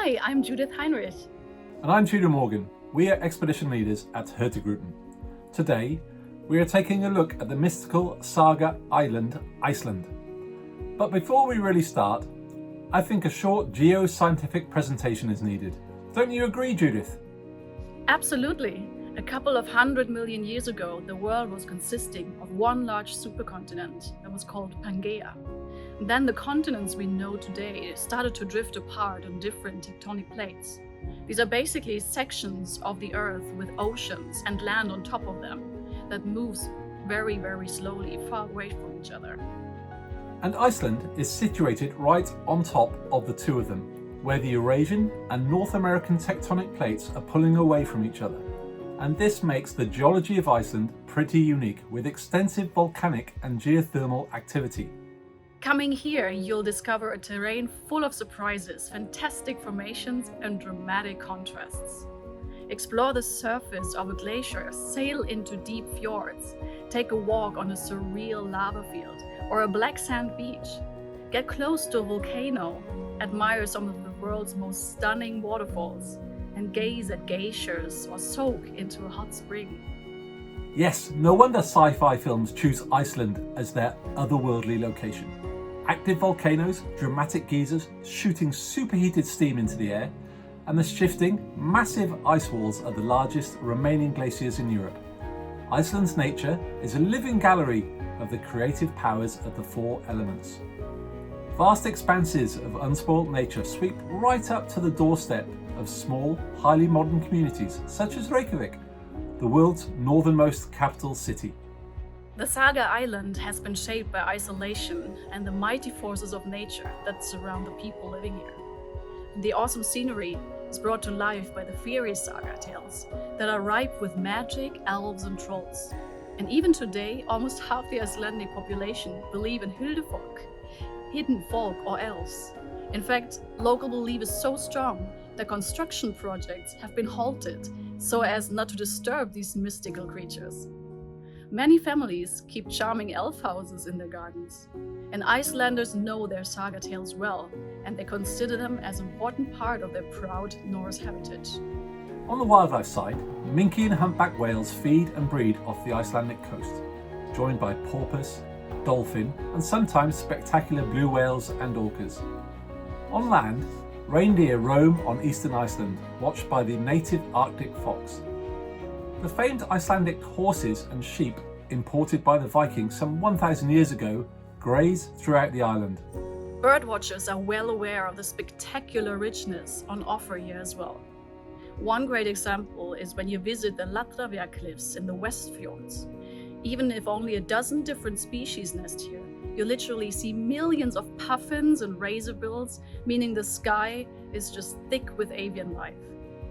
Hi, I'm Judith Heinrich. And I'm Tudor Morgan. We are expedition leaders at Hurtigruten. Today, we are taking a look at the mystical saga island, Iceland. But before we really start, I think a short geoscientific presentation is needed. Don't you agree, Judith? Absolutely. A couple of 100 million years ago, the world was consisting of one large supercontinent that was called Pangaea. Then the continents we know today started to drift apart on different tectonic plates. These are basically sections of the Earth with oceans and land on top of them that moves very, very slowly far away from each other. And Iceland is situated right on top of the two of them, where the Eurasian and North American tectonic plates are pulling away from each other. And this makes the geology of Iceland pretty unique, with extensive volcanic and geothermal activity. Coming here, you'll discover a terrain full of surprises, fantastic formations, and dramatic contrasts. Explore the surface of a glacier, sail into deep fjords, take a walk on a surreal lava field or a black sand beach. Get close to a volcano, admire some of the world's most stunning waterfalls, and gaze at geysers or soak into a hot spring. Yes, no wonder sci-fi films choose Iceland as their otherworldly location. Active volcanoes, dramatic geysers shooting superheated steam into the air, and the shifting, massive ice walls are the largest remaining glaciers in Europe. Iceland's nature is a living gallery of the creative powers of the four elements. Vast expanses of unspoilt nature sweep right up to the doorstep of small, highly modern communities such as Reykjavik, the world's northernmost capital city. The Saga Island has been shaped by isolation and the mighty forces of nature that surround the people living here. The awesome scenery is brought to life by the fairy saga tales that are ripe with magic, elves and trolls. And even today, almost half the Icelandic population believe in Hildefolk, hidden folk or elves. In fact, local belief is so strong that construction projects have been halted so as not to disturb these mystical creatures. Many families keep charming elf houses in their gardens, and Icelanders know their saga tales well, and they consider them as an important part of their proud Norse heritage. On the wildlife side, minke and humpback whales feed and breed off the Icelandic coast, joined by porpoise, dolphin, and sometimes spectacular blue whales and orcas. On land, reindeer roam on eastern Iceland, watched by the native Arctic fox. The famed Icelandic horses and sheep, imported by the Vikings some 1,000 years ago, graze throughout the island. Birdwatchers are well aware of the spectacular richness on offer here as well. One great example is when you visit the Latravia cliffs in the West Fjords. Even if only a dozen different species nest here, you literally see millions of puffins and razorbills, meaning the sky is just thick with avian life.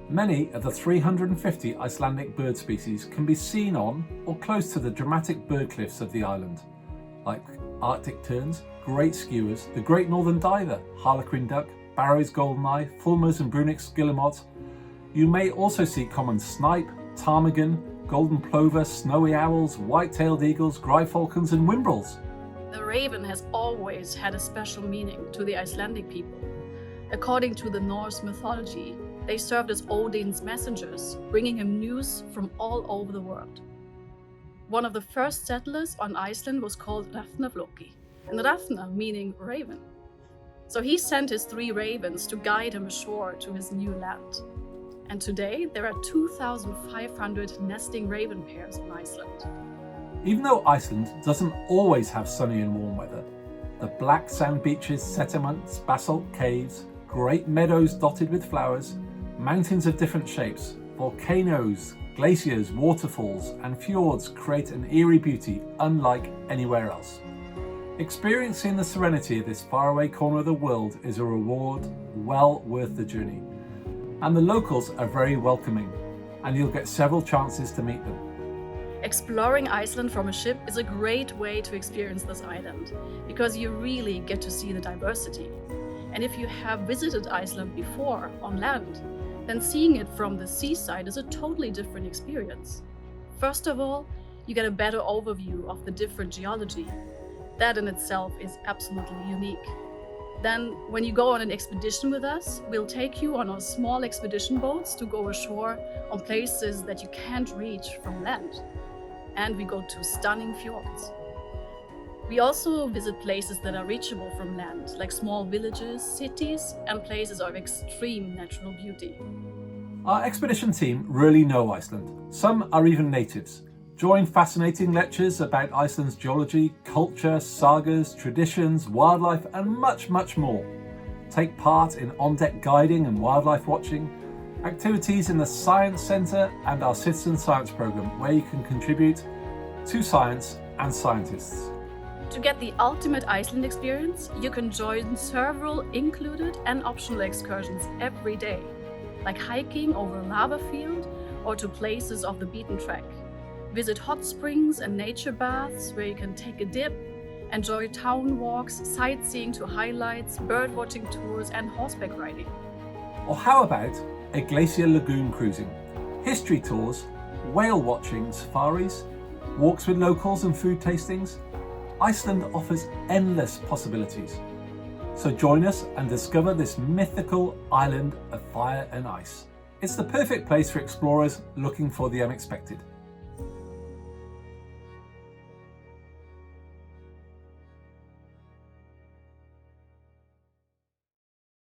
Many of the 350 Icelandic bird species can be seen on or close to the dramatic bird cliffs of the island, like Arctic terns, great skewers, the great northern diver, harlequin duck, Barrow's goldeneye, fulmars and brunix guillemots. You may also see common snipe, ptarmigan, golden plover, snowy owls, white-tailed eagles, gryphonans and whimbrels. The raven has always had a special meaning to the Icelandic people. According to the Norse mythology, they served as Odin's messengers, bringing him news from all over the world. One of the first settlers on Iceland was called Hrafnafloki, and Hrafna meaning raven. So he sent his 3 ravens to guide him ashore to his new land. And today there are 2,500 nesting raven pairs on Iceland. Even though Iceland doesn't always have sunny and warm weather, the black sand beaches, settlements, basalt caves, great meadows dotted with flowers, mountains of different shapes, volcanoes, glaciers, waterfalls, and fjords create an eerie beauty unlike anywhere else. Experiencing the serenity of this faraway corner of the world is a reward well worth the journey. And the locals are very welcoming, and you'll get several chances to meet them. Exploring Iceland from a ship is a great way to experience this island, because you really get to see the diversity. And if you have visited Iceland before on land, then seeing it from the seaside is a totally different experience. First of all, you get a better overview of the different geology. That in itself is absolutely unique. Then, when you go on an expedition with us, we'll take you on our small expedition boats to go ashore on places that you can't reach from land. And we go to stunning fjords. We also visit places that are reachable from land, like small villages, cities, and places of extreme natural beauty. Our expedition team really know Iceland. Some are even natives. Join fascinating lectures about Iceland's geology, culture, sagas, traditions, wildlife, and much, much more. Take part in on-deck guiding and wildlife watching, activities in the Science Centre and our Citizen Science programme, where you can contribute to science and scientists. To get the ultimate Iceland experience, you can join several included and optional excursions every day, like hiking over a lava field or to places off the beaten track. Visit hot springs and nature baths where you can take a dip, enjoy town walks, sightseeing to highlights, bird-watching tours, and horseback riding. Or how about a glacier lagoon cruising, history tours, whale watching safaris, walks with locals and food tastings? Iceland offers endless possibilities. So join us and discover this mythical island of fire and ice. It's the perfect place for explorers looking for the unexpected.